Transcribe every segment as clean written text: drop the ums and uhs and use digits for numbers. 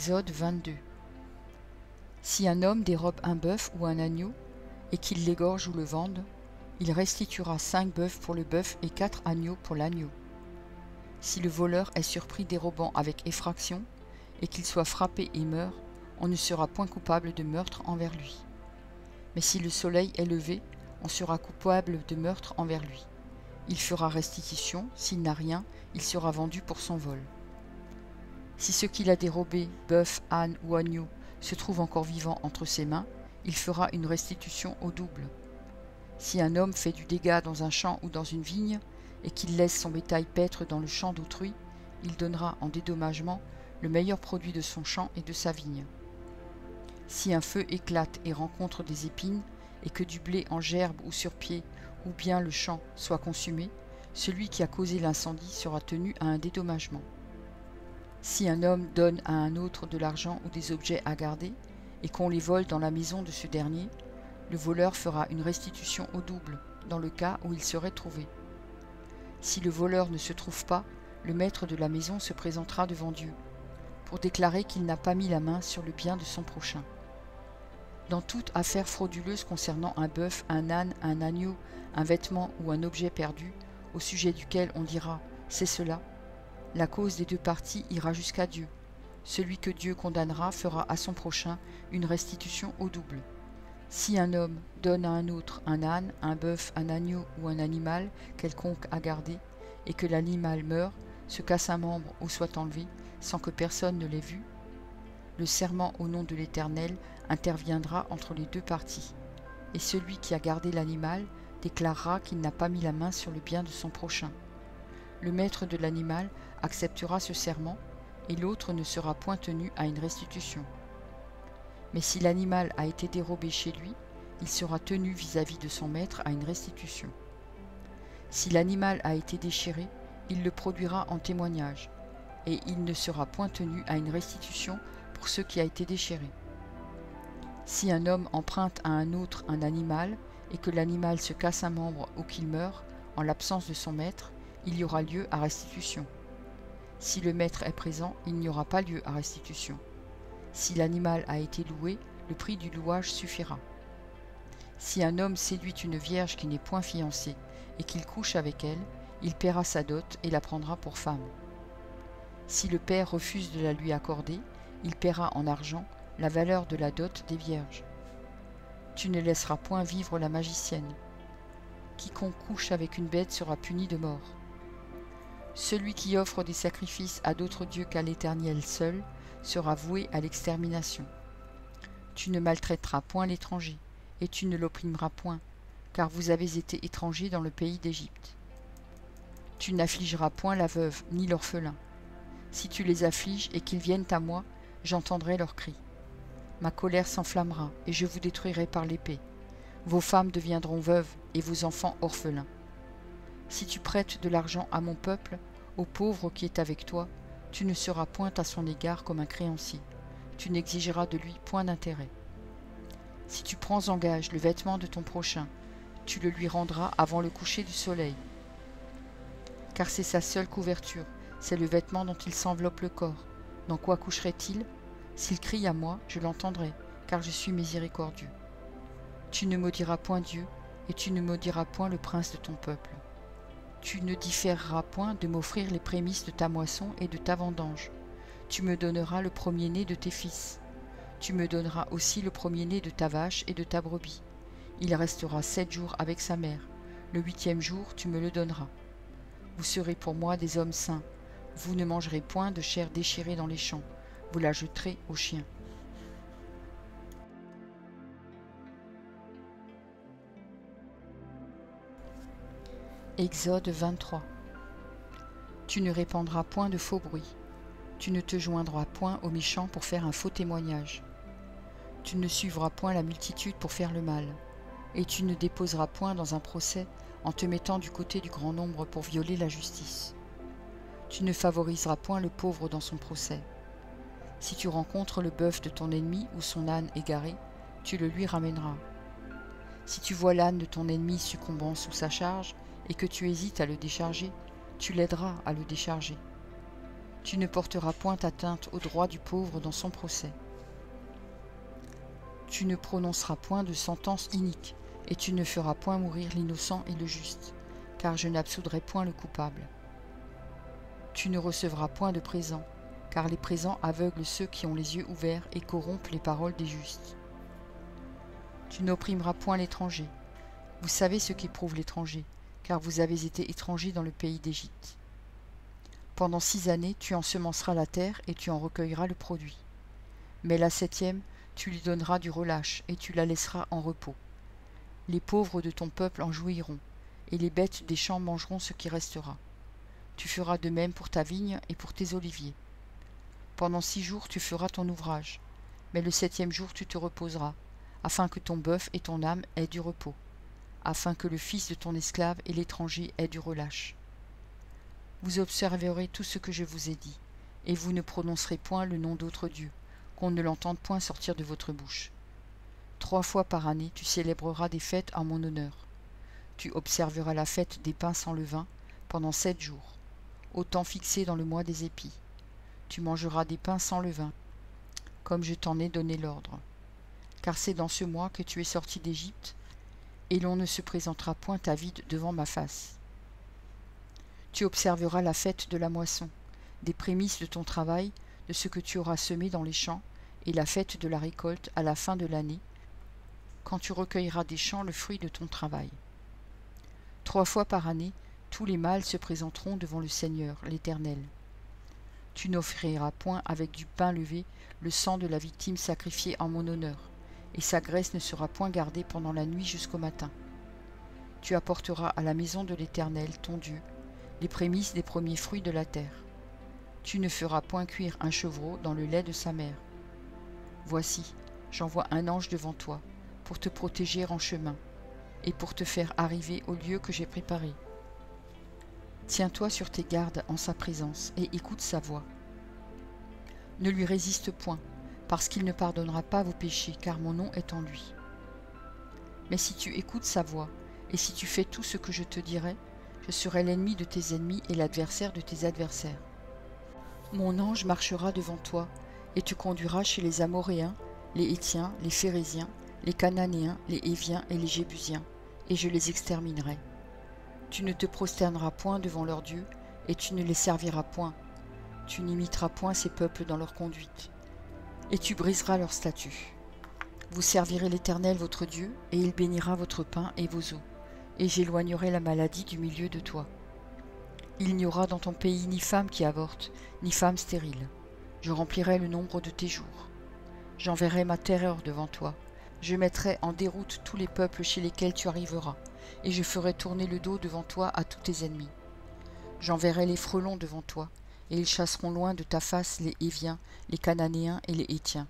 Exode 22. Si un homme dérobe un bœuf ou un agneau, et qu'il l'égorge ou le vende, il restituera 5 bœufs pour le bœuf et 4 agneaux pour l'agneau. Si le voleur est surpris dérobant avec effraction, et qu'il soit frappé et meurt, on ne sera point coupable de meurtre envers lui. Mais si le soleil est levé, on sera coupable de meurtre envers lui. Il fera restitution, s'il n'a rien, il sera vendu pour son vol. Si ce qu'il a dérobé, bœuf, âne ou agneau, se trouve encore vivant entre ses mains, il fera une restitution au double. Si un homme fait du dégât dans un champ ou dans une vigne, et qu'il laisse son bétail paître dans le champ d'autrui, il donnera en dédommagement le meilleur produit de son champ et de sa vigne. Si un feu éclate et rencontre des épines, et que du blé en gerbe ou sur pied, ou bien le champ soit consumé, celui qui a causé l'incendie sera tenu à un dédommagement. Si un homme donne à un autre de l'argent ou des objets à garder, et qu'on les vole dans la maison de ce dernier, le voleur fera une restitution au double, dans le cas où il serait trouvé. Si le voleur ne se trouve pas, le maître de la maison se présentera devant Dieu, pour déclarer qu'il n'a pas mis la main sur le bien de son prochain. Dans toute affaire frauduleuse concernant un bœuf, un âne, un agneau, un vêtement ou un objet perdu, au sujet duquel on dira « c'est cela », la cause des deux parties ira jusqu'à Dieu. Celui que Dieu condamnera fera à son prochain une restitution au double. Si un homme donne à un autre un âne, un bœuf, un agneau ou un animal quelconque à garder, et que l'animal meure, se casse un membre ou soit enlevé, sans que personne ne l'ait vu, le serment au nom de l'Éternel interviendra entre les deux parties, et celui qui a gardé l'animal déclarera qu'il n'a pas mis la main sur le bien de son prochain. Le maître de l'animal acceptera ce serment, et l'autre ne sera point tenu à une restitution. Mais si l'animal a été dérobé chez lui, il sera tenu vis-à-vis de son maître à une restitution. Si l'animal a été déchiré, il le produira en témoignage, et il ne sera point tenu à une restitution pour ce qui a été déchiré. Si un homme emprunte à un autre un animal, et que l'animal se casse un membre ou qu'il meurt, en l'absence de son maître, il y aura lieu à restitution. Si le maître est présent, il n'y aura pas lieu à restitution. Si l'animal a été loué, le prix du louage suffira. Si un homme séduit une vierge qui n'est point fiancée, et qu'il couche avec elle, il paiera sa dot et la prendra pour femme. Si le père refuse de la lui accorder, il paiera en argent la valeur de la dot des vierges. Tu ne laisseras point vivre la magicienne. Quiconque couche avec une bête sera puni de mort. Celui qui offre des sacrifices à d'autres dieux qu'à l'Éternel seul sera voué à l'extermination. Tu ne maltraiteras point l'étranger, et tu ne l'opprimeras point, car vous avez été étrangers dans le pays d'Égypte. Tu n'affligeras point la veuve ni l'orphelin. Si tu les affliges et qu'ils viennent à moi, j'entendrai leurs cris. Ma colère s'enflammera, et je vous détruirai par l'épée. Vos femmes deviendront veuves, et vos enfants orphelins. Si tu prêtes de l'argent à mon peuple, au pauvre qui est avec toi, tu ne seras point à son égard comme un créancier. Tu n'exigeras de lui point d'intérêt. Si tu prends en gage le vêtement de ton prochain, tu le lui rendras avant le coucher du soleil. Car c'est sa seule couverture, c'est le vêtement dont il s'enveloppe le corps. Dans quoi coucherait-il? S'il crie à moi, je l'entendrai, car je suis miséricordieux. Tu ne maudiras point Dieu, et tu ne maudiras point le prince de ton peuple. Tu ne différeras point de m'offrir les prémices de ta moisson et de ta vendange. Tu me donneras le premier-né de tes fils. Tu me donneras aussi le premier-né de ta vache et de ta brebis. Il restera 7 jours avec sa mère. Le 8e jour, tu me le donneras. Vous serez pour moi des hommes saints. Vous ne mangerez point de chair déchirée dans les champs. Vous la jeterez aux chiens. Exode 23. Tu ne répandras point de faux bruits. Tu ne te joindras point aux méchants pour faire un faux témoignage. Tu ne suivras point la multitude pour faire le mal. Et tu ne déposeras point dans un procès en te mettant du côté du grand nombre pour violer la justice. Tu ne favoriseras point le pauvre dans son procès. Si tu rencontres le bœuf de ton ennemi ou son âne égaré, tu le lui ramèneras. Si tu vois l'âne de ton ennemi succombant sous sa charge, et que tu hésites à le décharger, tu l'aideras à le décharger. Tu ne porteras point atteinte au droit du pauvre dans son procès. Tu ne prononceras point de sentence inique, et tu ne feras point mourir l'innocent et le juste, car je n'absoudrai point le coupable. Tu ne recevras point de présent, car les présents aveuglent ceux qui ont les yeux ouverts et corrompent les paroles des justes. Tu n'opprimeras point l'étranger. Vous savez ce qu'éprouve l'étranger, car vous avez été étrangers dans le pays d'Égypte. Pendant 6 années, tu ensemenceras la terre et tu en recueilleras le produit. Mais la 7e, tu lui donneras du relâche et tu la laisseras en repos. Les pauvres de ton peuple en jouiront, et les bêtes des champs mangeront ce qui restera. Tu feras de même pour ta vigne et pour tes oliviers. Pendant 6 jours tu feras ton ouvrage, mais le 7e jour tu te reposeras, afin que ton bœuf et ton âme aient du repos, afin que le fils de ton esclave et l'étranger aient du relâche. Vous observerez tout ce que je vous ai dit, et vous ne prononcerez point le nom d'autre Dieu, qu'on ne l'entende point sortir de votre bouche. 3 fois par année tu célébreras des fêtes en mon honneur. Tu observeras la fête des pains sans levain pendant 7 jours, au temps fixé dans le mois des épis. Tu mangeras des pains sans levain, comme je t'en ai donné l'ordre. Car c'est dans ce mois que tu es sorti d'Égypte, et l'on ne se présentera point à vide devant ma face. Tu observeras la fête de la moisson, des prémices de ton travail, de ce que tu auras semé dans les champs, et la fête de la récolte à la fin de l'année, quand tu recueilleras des champs le fruit de ton travail. 3 fois par année, tous les mâles se présenteront devant le Seigneur, l'Éternel. Tu n'offriras point avec du pain levé le sang de la victime sacrifiée en mon honneur, et sa graisse ne sera point gardée pendant la nuit jusqu'au matin. Tu apporteras à la maison de l'Éternel, ton Dieu, les prémices des premiers fruits de la terre. Tu ne feras point cuire un chevreau dans le lait de sa mère. Voici, j'envoie un ange devant toi, pour te protéger en chemin, et pour te faire arriver au lieu que j'ai préparé. Tiens-toi sur tes gardes en sa présence, et écoute sa voix. Ne lui résiste point, parce qu'il ne pardonnera pas vos péchés, car mon nom est en lui. Mais si tu écoutes sa voix, et si tu fais tout ce que je te dirai, je serai l'ennemi de tes ennemis et l'adversaire de tes adversaires. Mon ange marchera devant toi, et tu conduiras chez les Amoréens, les Héthiens, les Phéréziens, les Cananéens, les Héviens et les Jébusiens, et je les exterminerai. Tu ne te prosterneras point devant leurs dieux, et tu ne les serviras point. Tu n'imiteras point ces peuples dans leur conduite, et tu briseras leurs statuts. Vous servirez l'Éternel votre Dieu, et il bénira votre pain et vos eaux, et j'éloignerai la maladie du milieu de toi. Il n'y aura dans ton pays ni femme qui avorte, ni femme stérile. Je remplirai le nombre de tes jours. J'enverrai ma terreur devant toi. Je mettrai en déroute tous les peuples chez lesquels tu arriveras, et je ferai tourner le dos devant toi à tous tes ennemis. J'enverrai les frelons devant toi, et ils chasseront loin de ta face les Héviens, les Cananéens et les Héthiens.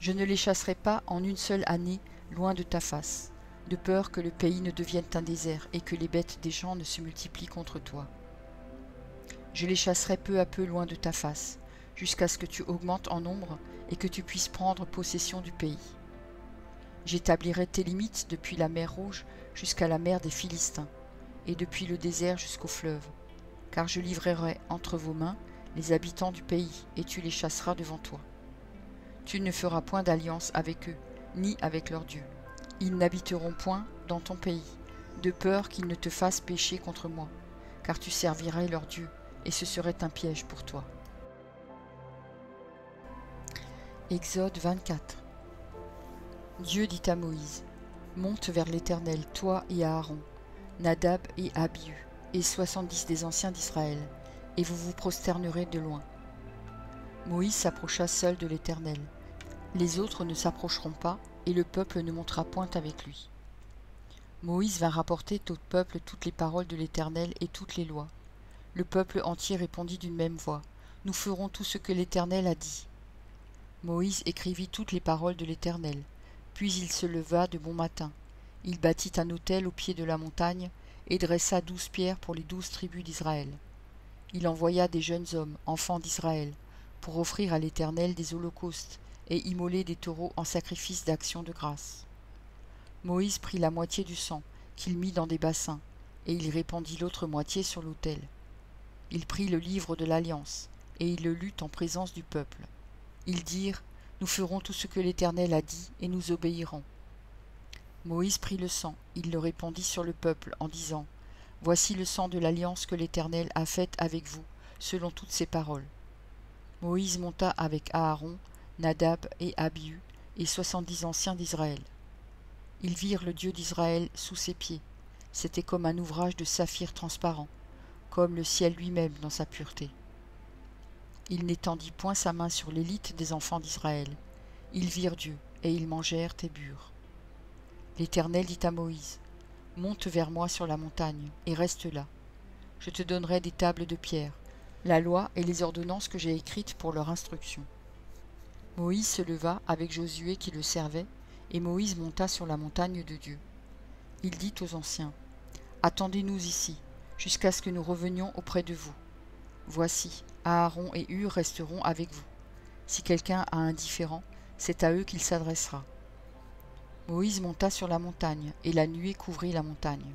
Je ne les chasserai pas en une seule année loin de ta face, de peur que le pays ne devienne un désert et que les bêtes des champs ne se multiplient contre toi. Je les chasserai peu à peu loin de ta face, jusqu'à ce que tu augmentes en nombre et que tu puisses prendre possession du pays. J'établirai tes limites depuis la mer Rouge jusqu'à la mer des Philistins, et depuis le désert jusqu'au fleuve, car je livrerai entre vos mains les habitants du pays, et tu les chasseras devant toi. Tu ne feras point d'alliance avec eux, ni avec leurs dieux. Ils n'habiteront point dans ton pays, de peur qu'ils ne te fassent pécher contre moi, car tu servirais leurs dieux, et ce serait un piège pour toi. Exode 24. Dieu dit à Moïse, monte vers l'Éternel, toi et Aaron, Nadab et Abihu, et 70 des anciens d'Israël, et vous vous prosternerez de loin. Moïse s'approcha seul de l'Éternel. Les autres ne s'approcheront pas, et le peuple ne montera point avec lui. Moïse vint rapporter au peuple toutes les paroles de l'Éternel et toutes les lois. Le peuple entier répondit d'une même voix, nous ferons tout ce que l'Éternel a dit. Moïse écrivit toutes les paroles de l'Éternel. Puis il se leva de bon matin. Il bâtit un autel au pied de la montagne et dressa 12 pierres pour les 12 tribus d'Israël. Il envoya des jeunes hommes, enfants d'Israël, pour offrir à l'Éternel des holocaustes et immoler des taureaux en sacrifice d'action de grâce. Moïse prit la moitié du sang, qu'il mit dans des bassins, et il répandit l'autre moitié sur l'autel. Il prit le livre de l'Alliance, et il le lut en présence du peuple. Ils dirent, « Nous ferons tout ce que l'Éternel a dit, et nous obéirons. » Moïse prit le sang, il le répandit sur le peuple, en disant, « Voici le sang de l'alliance que l'Éternel a faite avec vous, selon toutes ses paroles. » Moïse monta avec Aaron, Nadab et Abihu, et 70 anciens d'Israël. Ils virent le Dieu d'Israël sous ses pieds. C'était comme un ouvrage de saphir transparent, comme le ciel lui-même dans sa pureté. Il n'étendit point sa main sur l'élite des enfants d'Israël. Ils virent Dieu, et ils mangèrent et burent. L'Éternel dit à Moïse, « Monte vers moi sur la montagne, et reste là. Je te donnerai des tables de pierre, la loi et les ordonnances que j'ai écrites pour leur instruction. » Moïse se leva avec Josué qui le servait, et Moïse monta sur la montagne de Dieu. Il dit aux anciens, « Attendez-nous ici, jusqu'à ce que nous revenions auprès de vous. Voici, Aaron et Hur resteront avec vous. Si quelqu'un a un différend, c'est à eux qu'il s'adressera. » Moïse monta sur la montagne, et la nuée couvrit la montagne.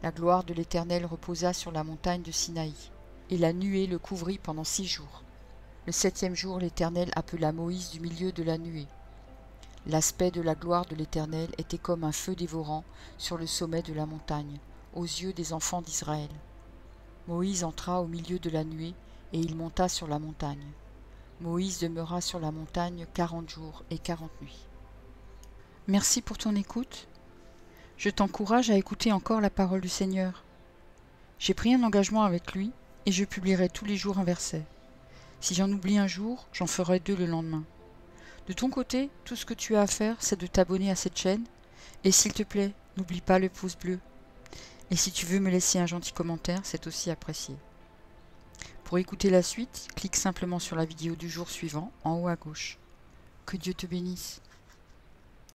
La gloire de l'Éternel reposa sur la montagne de Sinaï, et la nuée le couvrit pendant 6 jours. Le 7e jour, l'Éternel appela Moïse du milieu de la nuée. L'aspect de la gloire de l'Éternel était comme un feu dévorant sur le sommet de la montagne, aux yeux des enfants d'Israël. Moïse entra au milieu de la nuée, et il monta sur la montagne. Moïse demeura sur la montagne 40 jours et 40 nuits. Merci pour ton écoute. Je t'encourage à écouter encore la parole du Seigneur. J'ai pris un engagement avec lui, et je publierai tous les jours un verset. Si j'en oublie un jour, j'en ferai 2 le lendemain. De ton côté, tout ce que tu as à faire, c'est de t'abonner à cette chaîne. Et s'il te plaît, n'oublie pas le pouce bleu. Et si tu veux me laisser un gentil commentaire, c'est aussi apprécié. Pour écouter la suite, clique simplement sur la vidéo du jour suivant, en haut à gauche. Que Dieu te bénisse.